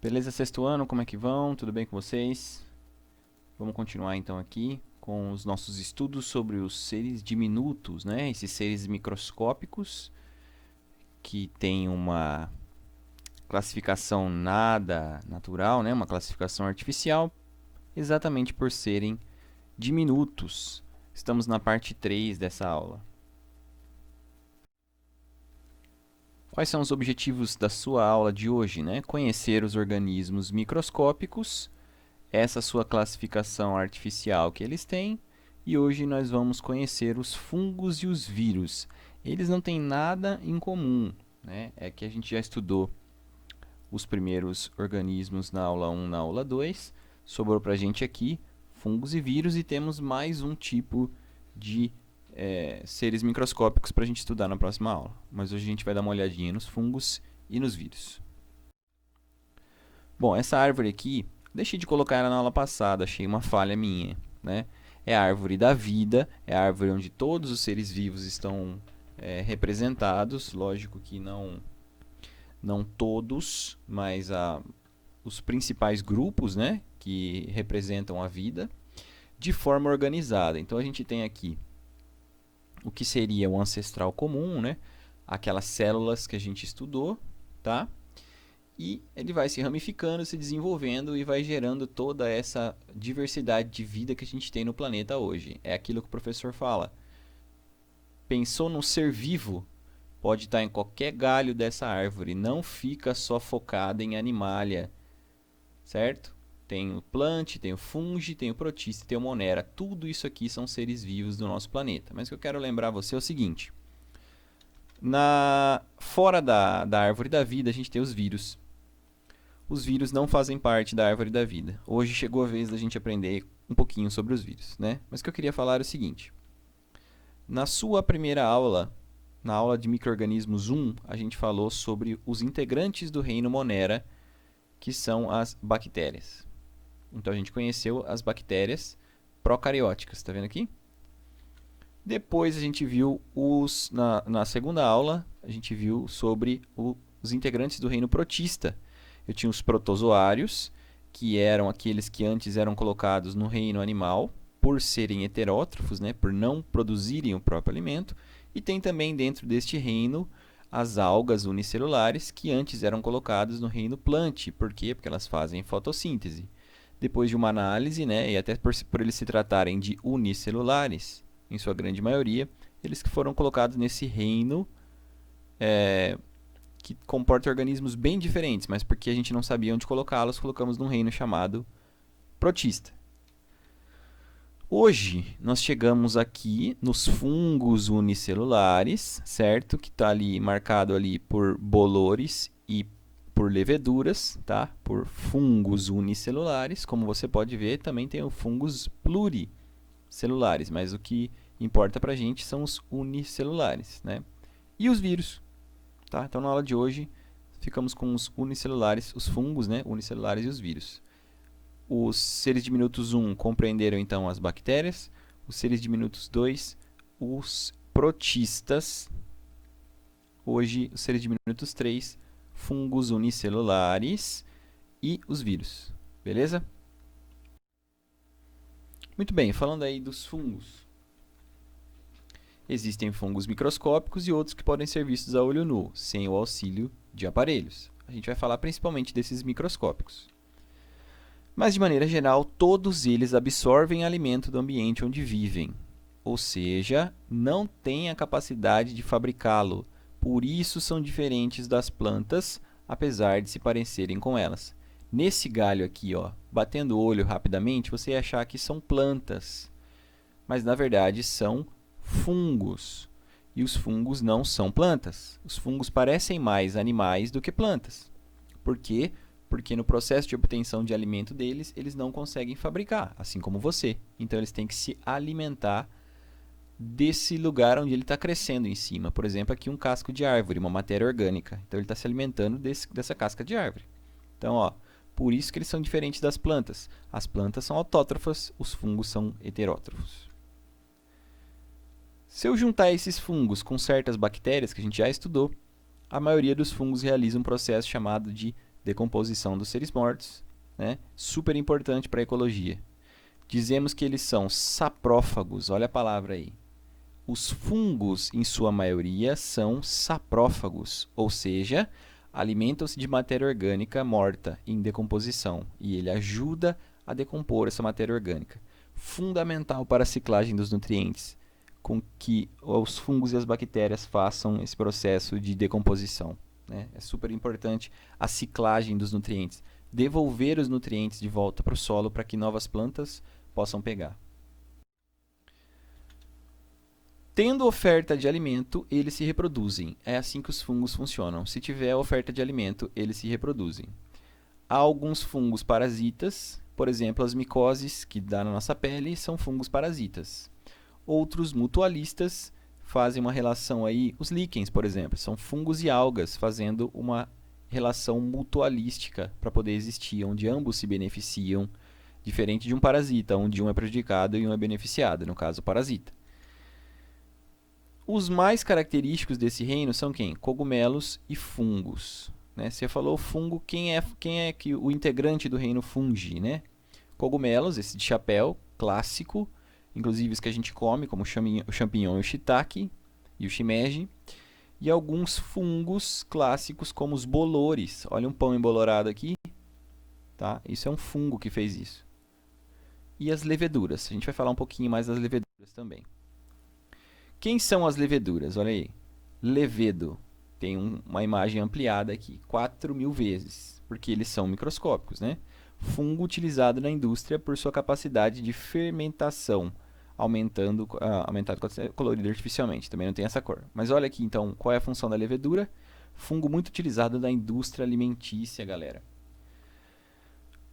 Beleza, sexto ano, como é que vão? Tudo bem com vocês? Vamos continuar então aqui com os nossos estudos sobre os seres diminutos, né? Esses seres microscópicos que têm uma classificação nada natural, né? Uma classificação artificial, exatamente por serem diminutos. Estamos na parte 3 dessa aula. Quais são os objetivos da sua aula de hoje, né? Conhecer os organismos microscópicos, essa sua classificação artificial que eles têm, e hoje nós vamos conhecer os fungos e os vírus. Eles não têm nada em comum, né? É que a gente já estudou os primeiros organismos na aula 1, na aula 2, sobrou para a gente aqui fungos e vírus, e temos mais um tipo de seres microscópicos para a gente estudar na próxima aula. Mas hoje a gente vai dar uma olhadinha nos fungos e nos vírus. Bom, essa árvore aqui, deixei de colocar ela na aula passada, achei uma falha minha, né? É a árvore da vida, é a árvore onde todos os seres vivos estão representados. Lógico que não todos, mas os principais grupos, né, que representam a vida, de forma organizada. Então a gente tem aqui o que seria o ancestral comum, né? Aquelas células que a gente estudou, tá? E ele vai se ramificando, se desenvolvendo e vai gerando toda essa diversidade de vida que a gente tem no planeta hoje. É aquilo que o professor fala. Pensou num ser vivo, pode estar em qualquer galho dessa árvore, não fica só focada em animalia, certo? Tem o plant, tem o fungi, tem o protista, tem o monera. Tudo isso aqui são seres vivos do nosso planeta. Mas o que eu quero lembrar você é o seguinte. Fora da árvore da vida, a gente tem os vírus. Os vírus não fazem parte da árvore da vida. Hoje chegou a vez da gente aprender um pouquinho sobre os vírus, né? Mas o que eu queria falar é o seguinte. Na sua primeira aula, na aula de micro-organismos 1, a gente falou sobre os integrantes do reino Monera, que são as bactérias. Então a gente conheceu as bactérias procarióticas, tá vendo aqui? Depois a gente viu na segunda aula, a gente viu sobre os integrantes do reino protista. Eu tinha os protozoários, que eram aqueles que antes eram colocados no reino animal, por serem heterótrofos, né, por não produzirem o próprio alimento. E tem também dentro deste reino as algas unicelulares, que antes eram colocadas no reino plant. Por quê? Porque elas fazem fotossíntese. Depois de uma análise, né, e até por eles se tratarem de unicelulares, em sua grande maioria, eles que foram colocados nesse reino que comporta organismos bem diferentes, mas porque a gente não sabia onde colocá-los, colocamos num reino chamado protista. Hoje, nós chegamos aqui nos fungos unicelulares, certo? Que está ali marcado ali por bolores e por leveduras, tá? Por fungos unicelulares. Como você pode ver, também tem o fungos pluricelulares, mas o que importa para a gente são os unicelulares, né? E os vírus, tá? Então, na aula de hoje, ficamos com os unicelulares, os fungos, né? Unicelulares e os vírus. Os seres diminutos 1 compreenderam então as bactérias, os seres diminutos 2, os protistas. Hoje, os seres diminutos 3, fungos unicelulares e os vírus. Beleza? Muito bem, falando aí dos fungos. Existem fungos microscópicos e outros que podem ser vistos a olho nu, sem o auxílio de aparelhos. A gente vai falar principalmente desses microscópicos. Mas, de maneira geral, todos eles absorvem alimento do ambiente onde vivem, ou seja, não têm a capacidade de fabricá-lo. Por isso são diferentes das plantas, apesar de se parecerem com elas. Nesse galho aqui, ó, batendo o olho rapidamente, você ia achar que são plantas, mas na verdade são fungos. E os fungos não são plantas. Os fungos parecem mais animais do que plantas. Por quê? Porque no processo de obtenção de alimento deles, eles não conseguem fabricar, assim como você. Então, eles têm que se alimentar desse lugar onde ele está crescendo em cima. Por exemplo, aqui um casco de árvore, uma matéria orgânica. Então, ele está se alimentando dessa casca de árvore. Então, ó, por isso que eles são diferentes das plantas. As plantas são autótrofas, os fungos são heterótrofos. Se eu juntar esses fungos com certas bactérias que a gente já estudou, a maioria dos fungos realiza um processo chamado de decomposição dos seres mortos, né? Super importante para a ecologia. Dizemos que eles são saprófagos, olha a palavra aí. Os fungos, em sua maioria, são saprófagos, ou seja, alimentam-se de matéria orgânica morta em decomposição, e ele ajuda a decompor essa matéria orgânica. Fundamental para a ciclagem dos nutrientes, com que os fungos e as bactérias façam esse processo de decomposição, né? É super importante a ciclagem dos nutrientes, devolver os nutrientes de volta para o solo para que novas plantas possam pegar. Tendo oferta de alimento, eles se reproduzem. É assim que os fungos funcionam. Se tiver oferta de alimento, eles se reproduzem. Há alguns fungos parasitas, por exemplo, as micoses que dá na nossa pele são fungos parasitas. Outros mutualistas fazem uma relação aí, os líquens, por exemplo, são fungos e algas fazendo uma relação mutualística para poder existir, onde ambos se beneficiam, diferente de um parasita, onde um é prejudicado e um é beneficiado, no caso o parasita. Os mais característicos desse reino são quem? Cogumelos e fungos. Né? Você falou fungo, quem é que o integrante do reino fungi? Né? Cogumelos, esse de chapéu, clássico, inclusive os que a gente come, como o champignon e o shiitake e o shimeji. E alguns fungos clássicos, como os bolores. Olha um pão embolorado aqui. Tá? Isso é um fungo que fez isso. E as leveduras. A gente vai falar um pouquinho mais das leveduras também. Quem são as leveduras? Olha aí. Levedo. Tem uma imagem ampliada aqui. 4.000 vezes. Porque eles são microscópicos, né? Fungo utilizado na indústria por sua capacidade de fermentação. Aumentado colorido artificialmente. Também não tem essa cor. Mas olha aqui, então, qual é a função da levedura? Fungo muito utilizado na indústria alimentícia, galera.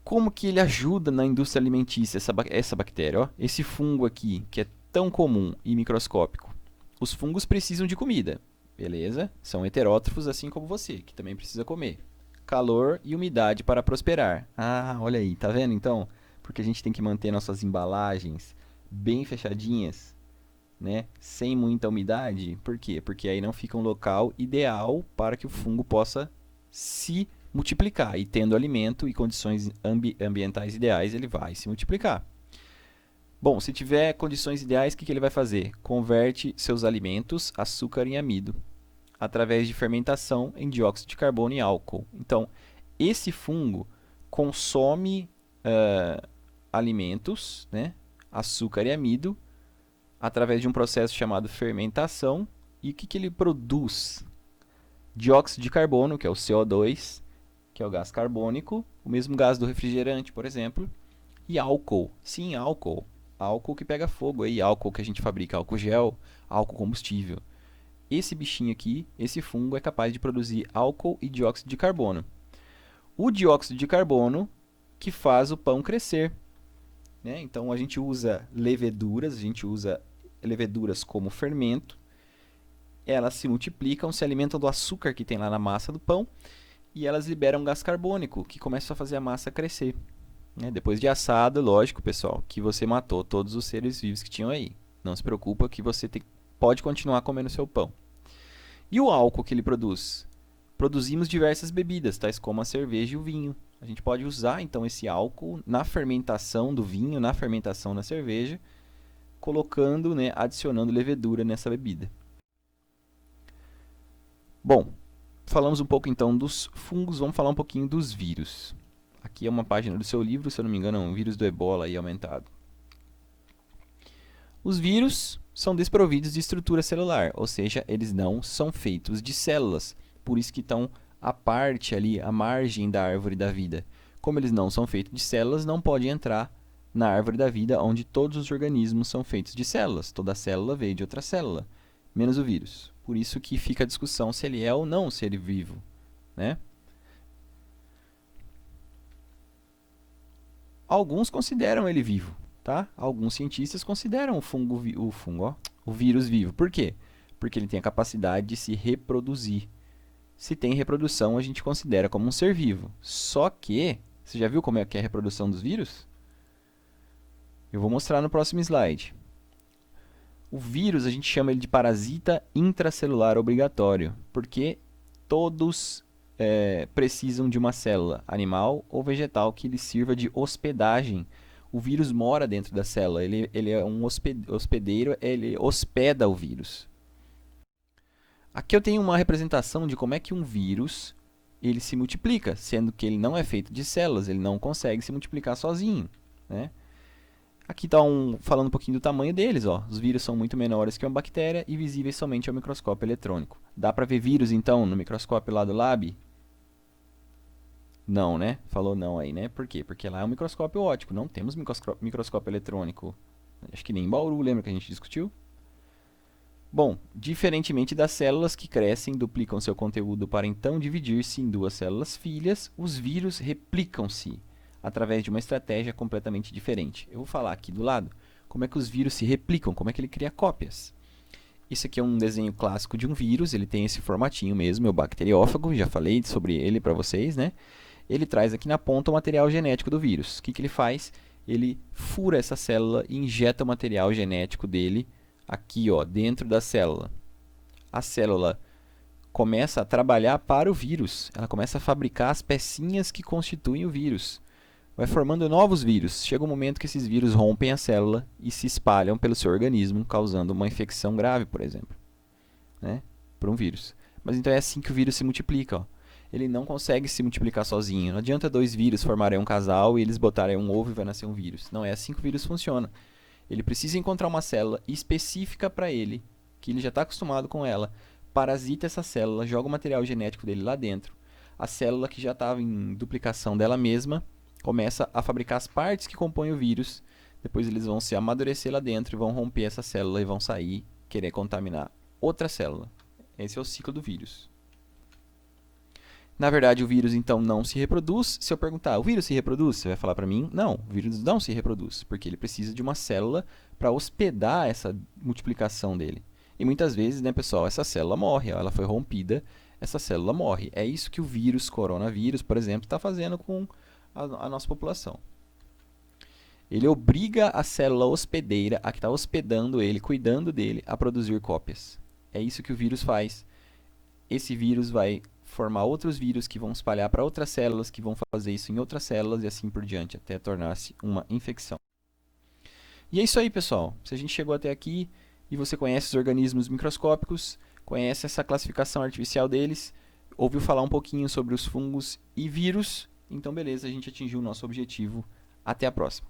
Como que ele ajuda na indústria alimentícia, essa bactéria? Ó? Esse fungo aqui, que é tão comum e microscópico. Os fungos precisam de comida, beleza? São heterótrofos assim como você, que também precisa comer. Calor e umidade para prosperar. Ah, olha aí, tá vendo então? Porque a gente tem que manter nossas embalagens bem fechadinhas, né? Sem muita umidade. Por quê? Porque aí não fica um local ideal para que o fungo possa se multiplicar. E tendo alimento e condições ambientais ideais, ele vai se multiplicar. Bom, se tiver condições ideais, o que ele vai fazer? Converte seus alimentos, açúcar em amido, através de fermentação em dióxido de carbono e álcool. Então, esse fungo consome alimentos, né, açúcar e amido, através de um processo chamado fermentação. E o que ele produz? Dióxido de carbono, que é o CO2, que é o gás carbônico, o mesmo gás do refrigerante, por exemplo, e álcool. Sim, álcool. Álcool que pega fogo aí, álcool que a gente fabrica, álcool gel, álcool combustível. Esse bichinho aqui, esse fungo, é capaz de produzir álcool e dióxido de carbono. O dióxido de carbono que faz o pão crescer. Né? Então a gente usa leveduras como fermento. Elas se multiplicam, se alimentam do açúcar que tem lá na massa do pão e elas liberam gás carbônico, que começa a fazer a massa crescer. Depois de assado, lógico, pessoal, que você matou todos os seres vivos que tinham aí. Não se preocupa que você pode continuar comendo seu pão. E o álcool que ele produz? Produzimos diversas bebidas, tais como a cerveja e o vinho. A gente pode usar, então, esse álcool na fermentação do vinho, na fermentação da cerveja, colocando, né, adicionando levedura nessa bebida. Bom, falamos um pouco, então, dos fungos, vamos falar um pouquinho dos vírus. Aqui é uma página do seu livro, se eu não me engano, é um vírus do Ebola aí aumentado. Os vírus são desprovidos de estrutura celular, ou seja, eles não são feitos de células, por isso que estão à parte ali, à margem da árvore da vida. Como eles não são feitos de células, não podem entrar na árvore da vida, onde todos os organismos são feitos de células. Toda célula veio de outra célula, menos o vírus. Por isso que fica a discussão se ele é ou não um ser vivo, né? Alguns consideram ele vivo, tá? Alguns cientistas consideram o vírus vivo. Por quê? Porque ele tem a capacidade de se reproduzir. Se tem reprodução, a gente considera como um ser vivo. Só que, você já viu como é que é a reprodução dos vírus? Eu vou mostrar no próximo slide. O vírus, a gente chama ele de parasita intracelular obrigatório, porque todos precisam de uma célula animal ou vegetal que lhe sirva de hospedagem. O vírus mora dentro da célula, ele é um hospedeiro, ele hospeda o vírus. Aqui eu tenho uma representação de como é que um vírus ele se multiplica, sendo que ele não é feito de células, ele não consegue se multiplicar sozinho, né? Aqui está falando um pouquinho do tamanho deles. Ó. Os vírus são muito menores que uma bactéria e visíveis somente ao microscópio eletrônico. Dá para ver vírus, então, no microscópio lá do lab? Não, né? Falou não aí, né? Por quê? Porque lá é um microscópio óptico, não temos microscópio eletrônico. Acho que nem em Bauru, lembra que a gente discutiu? Bom, diferentemente das células que crescem e duplicam seu conteúdo para então dividir-se em duas células filhas, os vírus replicam-se através de uma estratégia completamente diferente. Eu vou falar aqui do lado como é que os vírus se replicam, como é que ele cria cópias. Isso aqui é um desenho clássico de um vírus, ele tem esse formatinho mesmo, é o bacteriófago, já falei sobre ele para vocês, né? Ele traz aqui na ponta o material genético do vírus. O que ele faz? Ele fura essa célula e injeta o material genético dele aqui, ó, dentro da célula. A célula começa a trabalhar para o vírus, ela começa a fabricar as pecinhas que constituem o vírus. Vai formando novos vírus. Chega um momento que esses vírus rompem a célula e se espalham pelo seu organismo, causando uma infecção grave, por exemplo, né? Por um vírus. Mas então é assim que o vírus se multiplica. Ó. Ele não consegue se multiplicar sozinho. Não adianta dois vírus formarem um casal e eles botarem um ovo e vai nascer um vírus. Não é assim que o vírus funciona. Ele precisa encontrar uma célula específica para ele, que ele já está acostumado com ela, parasita essa célula, joga o material genético dele lá dentro. A célula que já estava em duplicação dela mesma começa a fabricar as partes que compõem o vírus. Depois eles vão se amadurecer lá dentro e vão romper essa célula e vão sair, querer contaminar outra célula. Esse é o ciclo do vírus. Na verdade, o vírus então não se reproduz. Se eu perguntar, o vírus se reproduz? Você vai falar para mim, não, o vírus não se reproduz, porque ele precisa de uma célula para hospedar essa multiplicação dele. E muitas vezes, né, pessoal, essa célula morre, ela foi rompida, essa célula morre. É isso que o vírus, coronavírus, por exemplo, está fazendo com a nossa população. Ele obriga a célula hospedeira, a que está hospedando ele, cuidando dele, a produzir cópias. É isso que o vírus faz. Esse vírus vai formar outros vírus que vão espalhar para outras células, que vão fazer isso em outras células e assim por diante, até tornar-se uma infecção. E é isso aí, pessoal. Se a gente chegou até aqui e você conhece os organismos microscópicos, conhece essa classificação artificial deles, ouviu falar um pouquinho sobre os fungos e vírus, então beleza, a gente atingiu o nosso objetivo. Até a próxima.